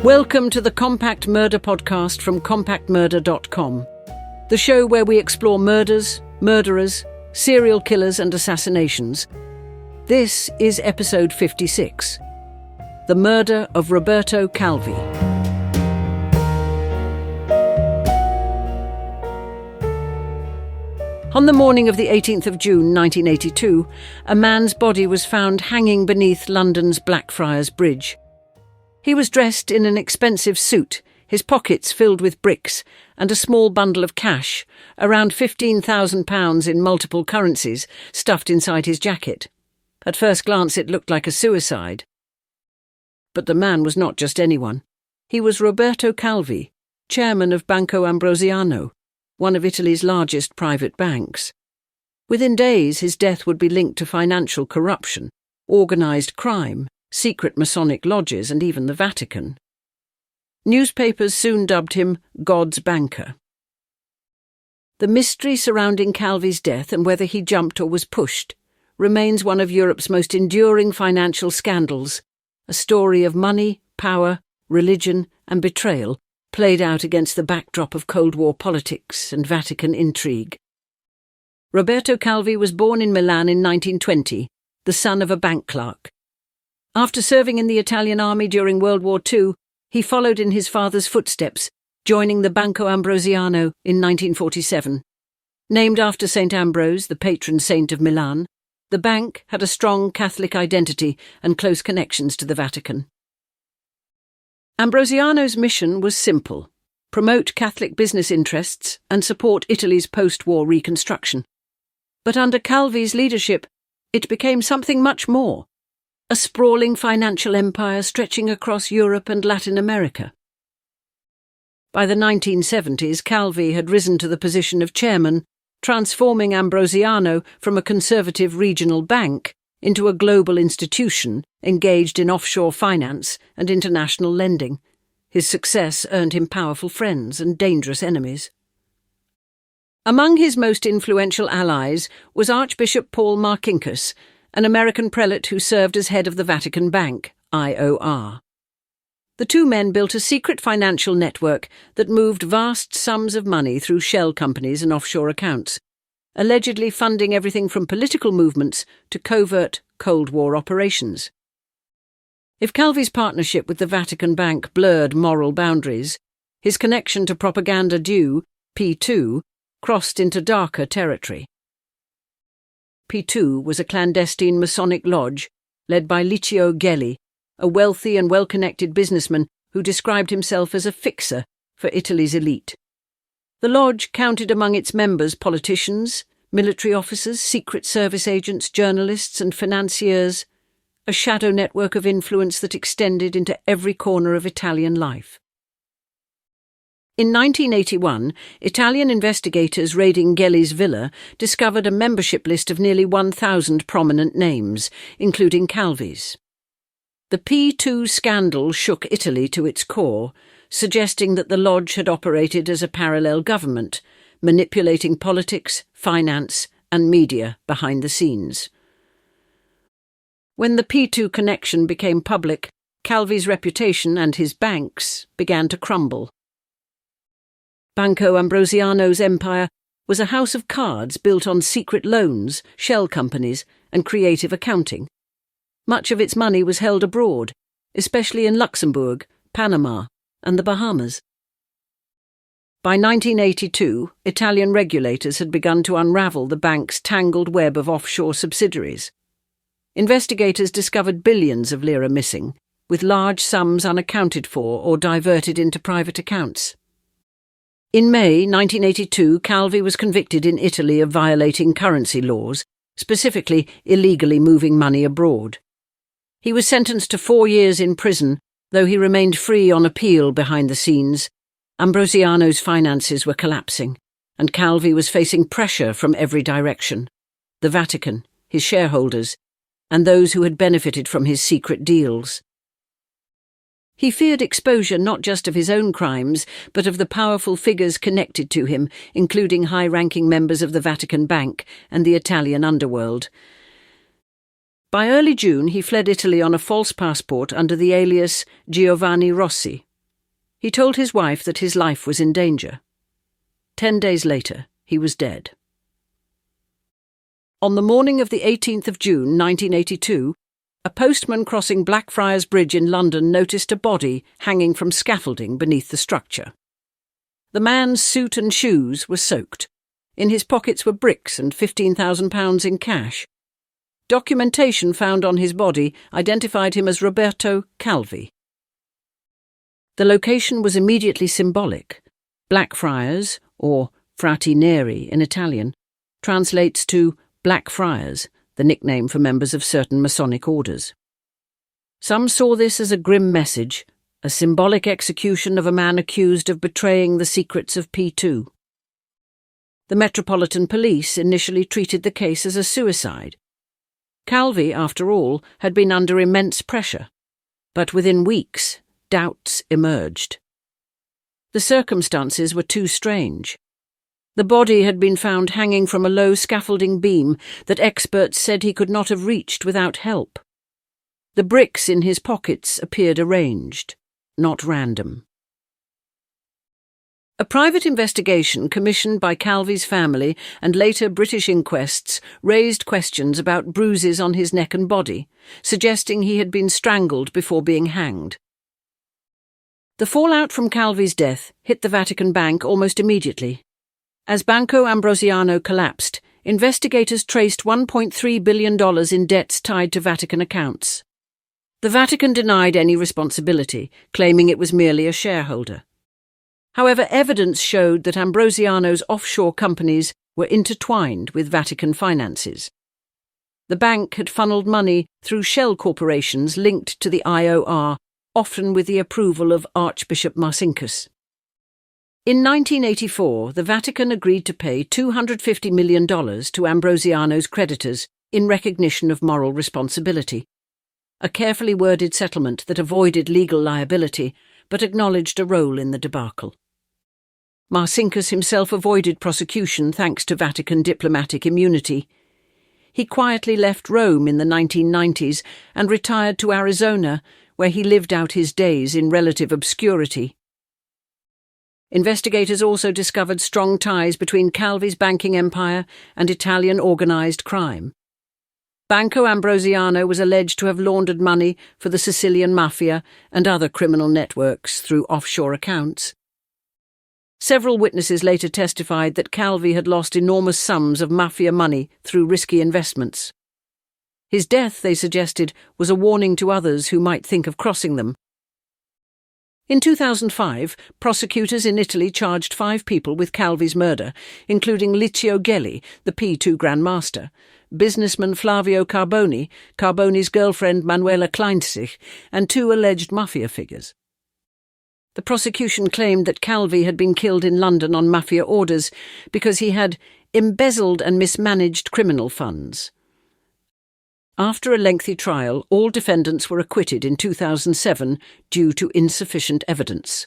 Welcome to the Compact Murder Podcast from compactmurder.com, the show where we explore murders, murderers, serial killers and assassinations. This is episode 56, The Murder of Roberto Calvi. On the morning of the 18th of June 1982, a man's body was found hanging beneath London's Blackfriars Bridge. He was dressed in an expensive suit, his pockets filled with bricks, and a small bundle of cash, around £15,000 in multiple currencies, stuffed inside his jacket. At first glance it looked like a suicide. But the man was not just anyone. He was Roberto Calvi, chairman of Banco Ambrosiano, one of Italy's largest private banks. Within days, his death would be linked to financial corruption, organised crime, secret Masonic lodges, and even the Vatican. Newspapers soon dubbed him God's banker. The mystery surrounding Calvi's death and whether he jumped or was pushed remains one of Europe's most enduring financial scandals, a story of money, power, religion, and betrayal played out against the backdrop of Cold War politics and Vatican intrigue. Roberto Calvi was born in Milan in 1920, the son of a bank clerk. After serving in the Italian army during World War II, he followed in his father's footsteps, joining the Banco Ambrosiano in 1947. Named after St. Ambrose, the patron saint of Milan, the bank had a strong Catholic identity and close connections to the Vatican. Ambrosiano's mission was simple: promote Catholic business interests and support Italy's post-war reconstruction. But under Calvi's leadership, it became something much more: a sprawling financial empire stretching across Europe and Latin America. By the 1970s, Calvi had risen to the position of chairman, transforming Ambrosiano from a conservative regional bank into a global institution engaged in offshore finance and international lending. His success earned him powerful friends and dangerous enemies. Among his most influential allies was Archbishop Paul Marcinkus, an American prelate who served as head of the Vatican Bank, IOR. The two men built a secret financial network that moved vast sums of money through shell companies and offshore accounts, allegedly funding everything from political movements to covert Cold War operations. If Calvi's partnership with the Vatican Bank blurred moral boundaries, his connection to propaganda due, P2, crossed into darker territory. P2 was a clandestine Masonic lodge led by Licio Gelli, a wealthy and well-connected businessman who described himself as a fixer for Italy's elite. The lodge counted among its members politicians, military officers, secret service agents, journalists and financiers, a shadow network of influence that extended into every corner of Italian life. In 1981, Italian investigators raiding Gelli's villa discovered a membership list of nearly 1,000 prominent names, including Calvi's. The P2 scandal shook Italy to its core, suggesting that the lodge had operated as a parallel government, manipulating politics, finance, and media behind the scenes. When the P2 connection became public, Calvi's reputation and his banks began to crumble. Banco Ambrosiano's empire was a house of cards built on secret loans, shell companies, and creative accounting. Much of its money was held abroad, especially in Luxembourg, Panama, and the Bahamas. By 1982, Italian regulators had begun to unravel the bank's tangled web of offshore subsidiaries. Investigators discovered billions of lire missing, with large sums unaccounted for or diverted into private accounts. In May 1982, Calvi was convicted in Italy of violating currency laws, specifically illegally moving money abroad. He was sentenced to 4 years in prison, though he remained free on appeal behind the scenes. Ambrosiano's finances were collapsing, and Calvi was facing pressure from every direction: the Vatican, his shareholders, and those who had benefited from his secret deals. He feared exposure not just of his own crimes, but of the powerful figures connected to him, including high-ranking members of the Vatican Bank and the Italian underworld. By early June, he fled Italy on a false passport under the alias Giovanni Rossi, He told his wife that his life was in danger. 10 days later, he was dead. On the morning of the 18th of June 1982, a postman crossing Blackfriars Bridge in London noticed a body hanging from scaffolding beneath the structure. The man's suit and shoes were soaked. In his pockets were bricks and £15,000 in cash. Documentation found on his body identified him as Roberto Calvi. The location was immediately symbolic. Blackfriars, or Frati Neri in Italian, translates to Blackfriars, the nickname for members of certain Masonic orders. Some saw this as a grim message, a symbolic execution of a man accused of betraying the secrets of P2. The Metropolitan Police initially treated the case as a suicide. Calvi, after all, had been under immense pressure, but within weeks, doubts emerged. The circumstances were too strange. The body had been found hanging from a low scaffolding beam that experts said he could not have reached without help. The bricks in his pockets appeared arranged, not random. A private investigation commissioned by Calvi's family and later British inquests raised questions about bruises on his neck and body, suggesting he had been strangled before being hanged. The fallout from Calvi's death hit the Vatican Bank almost immediately. As Banco Ambrosiano collapsed, investigators traced $1.3 billion in debts tied to Vatican accounts. The Vatican denied any responsibility, claiming it was merely a shareholder. However, evidence showed that Ambrosiano's offshore companies were intertwined with Vatican finances. The bank had funneled money through shell corporations linked to the IOR, often with the approval of Archbishop Marcinkus. In 1984, the Vatican agreed to pay $250 million to Ambrosiano's creditors in recognition of moral responsibility, a carefully worded settlement that avoided legal liability but acknowledged a role in the debacle. Marcinkus himself avoided prosecution thanks to Vatican diplomatic immunity. He quietly left Rome in the 1990s and retired to Arizona, where he lived out his days in relative obscurity. Investigators also discovered strong ties between Calvi's banking empire and Italian organised crime. Banco Ambrosiano was alleged to have laundered money for the Sicilian Mafia and other criminal networks through offshore accounts. Several witnesses later testified that Calvi had lost enormous sums of Mafia money through risky investments. His death, they suggested, was a warning to others who might think of crossing them. In 2005, prosecutors in Italy charged 5 people with Calvi's murder, including Licio Gelli, the P2 Grand Master, businessman Flavio Carboni, Carboni's girlfriend Manuela Kleinzig, and 2 alleged Mafia figures. The prosecution claimed that Calvi had been killed in London on Mafia orders because he had embezzled and mismanaged criminal funds. After a lengthy trial, all defendants were acquitted in 2007 due to insufficient evidence.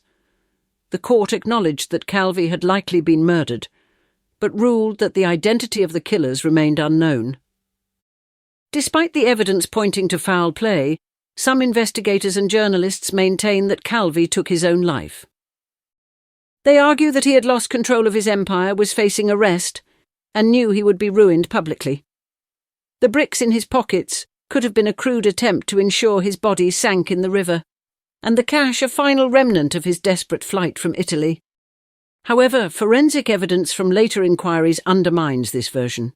The court acknowledged that Calvi had likely been murdered, but ruled that the identity of the killers remained unknown. Despite the evidence pointing to foul play, some investigators and journalists maintain that Calvi took his own life. They argue that he had lost control of his empire, was facing arrest, and knew he would be ruined publicly. The bricks in his pockets could have been a crude attempt to ensure his body sank in the river, and the cash a final remnant of his desperate flight from Italy. However, forensic evidence from later inquiries undermines this version.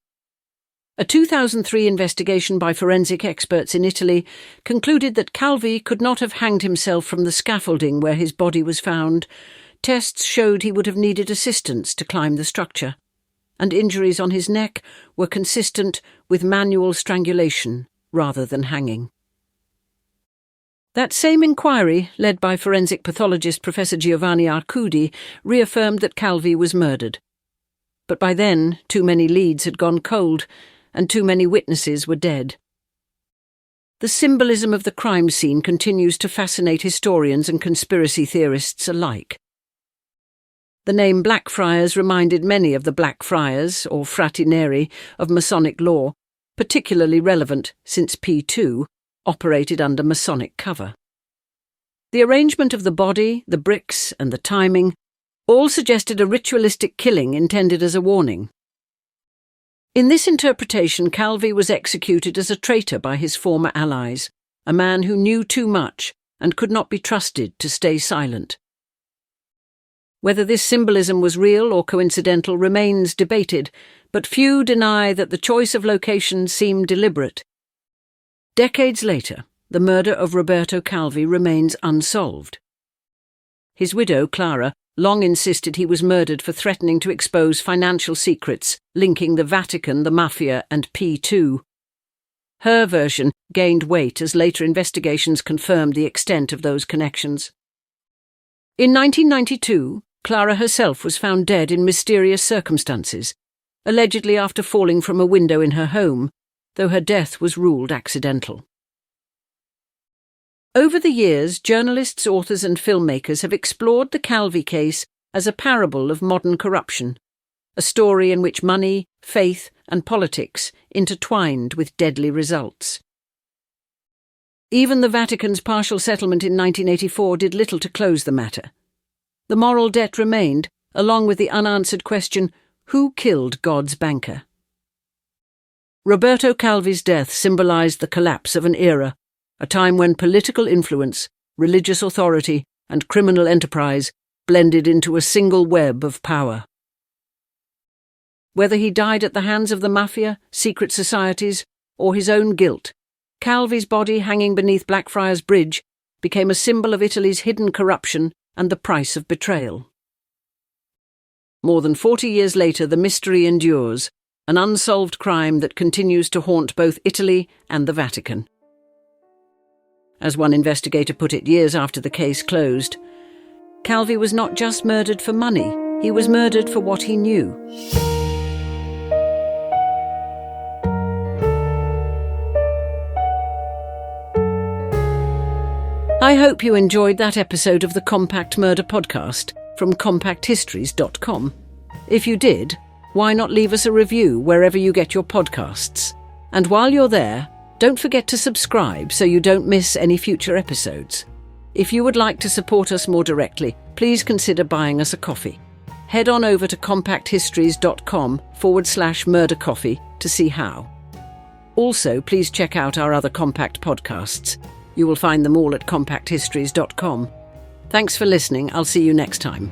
A 2003 investigation by forensic experts in Italy concluded that Calvi could not have hanged himself from the scaffolding where his body was found. Tests showed he would have needed assistance to climb the structure, and injuries on his neck were consistent with manual strangulation rather than hanging. That same inquiry, led by forensic pathologist Professor Giovanni Arcudi, reaffirmed that Calvi was murdered. But by then, too many leads had gone cold, and too many witnesses were dead. The symbolism of the crime scene continues to fascinate historians and conspiracy theorists alike. The name Blackfriars reminded many of the Blackfriars, or Frati Neri, of Masonic law, particularly relevant since P2 operated under Masonic cover. The arrangement of the body, the bricks, and the timing all suggested a ritualistic killing intended as a warning. In this interpretation, Calvi was executed as a traitor by his former allies, a man who knew too much and could not be trusted to stay silent. Whether this symbolism was real or coincidental remains debated, but few deny that the choice of location seemed deliberate. Decades later, the murder of Roberto Calvi remains unsolved. His widow, Clara, long insisted he was murdered for threatening to expose financial secrets linking the Vatican, the Mafia, and P2. Her version gained weight as later investigations confirmed the extent of those connections. In 1992, Clara herself was found dead in mysterious circumstances, allegedly after falling from a window in her home, though her death was ruled accidental. Over the years, journalists, authors and filmmakers have explored the Calvi case as a parable of modern corruption, a story in which money, faith and politics intertwined with deadly results. Even the Vatican's partial settlement in 1984 did little to close the matter. The moral debt remained, along with the unanswered question, who killed God's banker? Roberto Calvi's death symbolized the collapse of an era, a time when political influence, religious authority, and criminal enterprise blended into a single web of power. Whether he died at the hands of the Mafia, secret societies, or his own guilt, Calvi's body hanging beneath Blackfriars Bridge became a symbol of Italy's hidden corruption and the price of betrayal. More than 40 years later, the mystery endures, an unsolved crime that continues to haunt both Italy and the Vatican. As one investigator put it years after the case closed, Calvi was not just murdered for money, he was murdered for what he knew. I hope you enjoyed that episode of the Compact Murder Podcast from compacthistories.com. If you did, why not leave us a review wherever you get your podcasts? And while you're there, don't forget to subscribe so you don't miss any future episodes. If you would like to support us more directly, please consider buying us a coffee. Head on over to compacthistories.com/murdercoffee to see how. Also, please check out our other Compact podcasts. You will find them all at compacthistories.com. Thanks for listening. I'll see you next time.